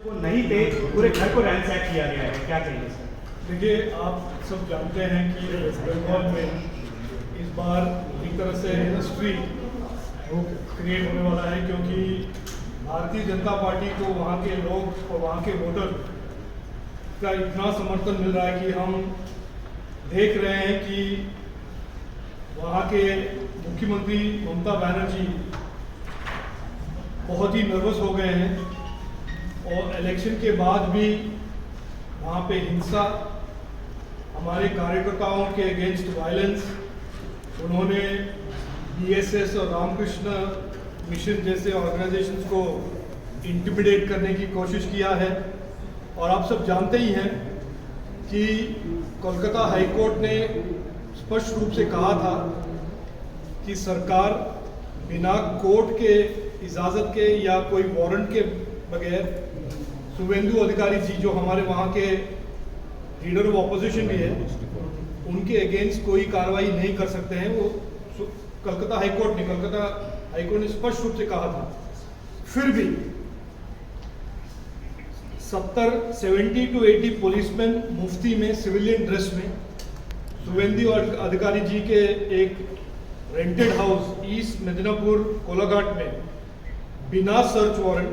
वो नहीं थे, पूरे घर को रैंसैक किया गया है, क्या कहेंगे सर? देखिए, आप सब जानते हैं कि वेस्ट बंगाल में इस बार एक तरह से हिस्ट्री क्रिएट होने वाला है, क्योंकि भारतीय जनता पार्टी को वहाँ के लोग और वहाँ के वोटर का इतना समर्थन मिल रहा है कि हम देख रहे हैं कि वहाँ के मुख्यमंत्री ममता बनर्जी बहुत ही नर्वस हो गए हैं और इलेक्शन के बाद भी वहाँ पे हिंसा, हमारे कार्यकर्ताओं के अगेंस्ट वायलेंस, उन्होंने बीएसएस और रामकृष्ण मिशन जैसे ऑर्गेनाइजेशंस को इंटिमिडेट करने की कोशिश किया है। और आप सब जानते ही हैं कि कोलकाता हाई कोर्ट ने स्पष्ट रूप से कहा था कि सरकार बिना कोर्ट के इजाज़त के या कोई वारंट के बगैर शुभेंदु अधिकारी जी, जो हमारे वहाँ के लीडर ऑफ ऑपोजिशन भी है, उनके अगेंस्ट कोई कार्रवाई नहीं कर सकते हैं। वो कोलकाता हाईकोर्ट ने स्पष्ट रूप से कहा था। फिर भी 70 to 80 पुलिसमैन मुफ्ती में सिविलियन ड्रेस में शुभेंदु अधिकारी जी के एक rented house east Midnapore Kolaghat में बिना सर्च वारंट,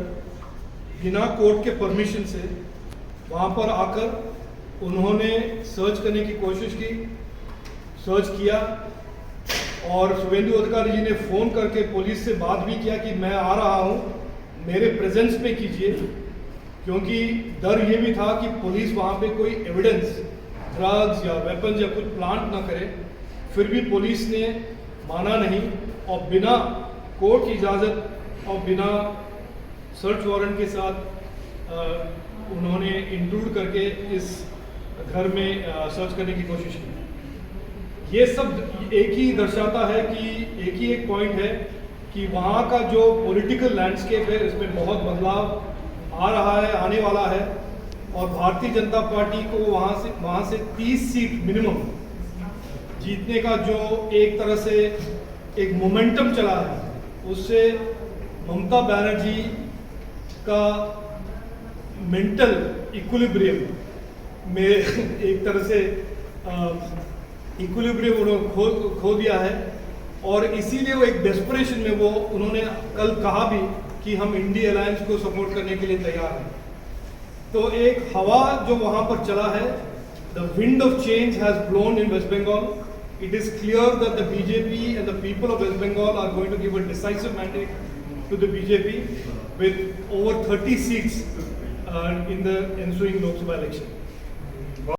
बिना कोर्ट के परमिशन से वहाँ पर आकर उन्होंने सर्च करने की कोशिश की, सर्च किया। और शुभेंदु अधिकारी जी ने फ़ोन करके पुलिस से बात भी किया कि मैं आ रहा हूँ, मेरे प्रेजेंस में कीजिए, क्योंकि डर ये भी था कि पुलिस वहाँ पे कोई एविडेंस, ड्रग्स या वेपन्स या कुछ प्लांट ना करे। फिर भी पुलिस ने माना नहीं और बिना कोर्ट की इजाज़त और बिना सर्च वारंट के साथ उन्होंने इंट्रूड करके इस घर में सर्च करने की कोशिश की। ये सब एक ही दर्शाता है कि एक पॉइंट है कि वहाँ का जो पॉलिटिकल लैंडस्केप है, इसमें बहुत बदलाव आ रहा है, आने वाला है। और भारतीय जनता पार्टी को वहाँ से 30 सीट मिनिमम जीतने का जो एक तरह से एक मोमेंटम चला है, उससे ममता बनर्जी का मेंटल इक्विलिब्रियम में एक तरह से इक्विलिब्रियम उन्होंने खो दिया है। और इसीलिए वो एक डेस्परेशन में उन्होंने कल कहा भी कि हम इंडिया अलायंस को सपोर्ट करने के लिए तैयार हैं। तो एक हवा जो वहाँ पर चला है, the wind of change has blown in West Bengal. It is clear that the BJP and the people of West Bengal are going to give a decisive mandate to the BJP with over 30 seats in the ensuing Lok Sabha election.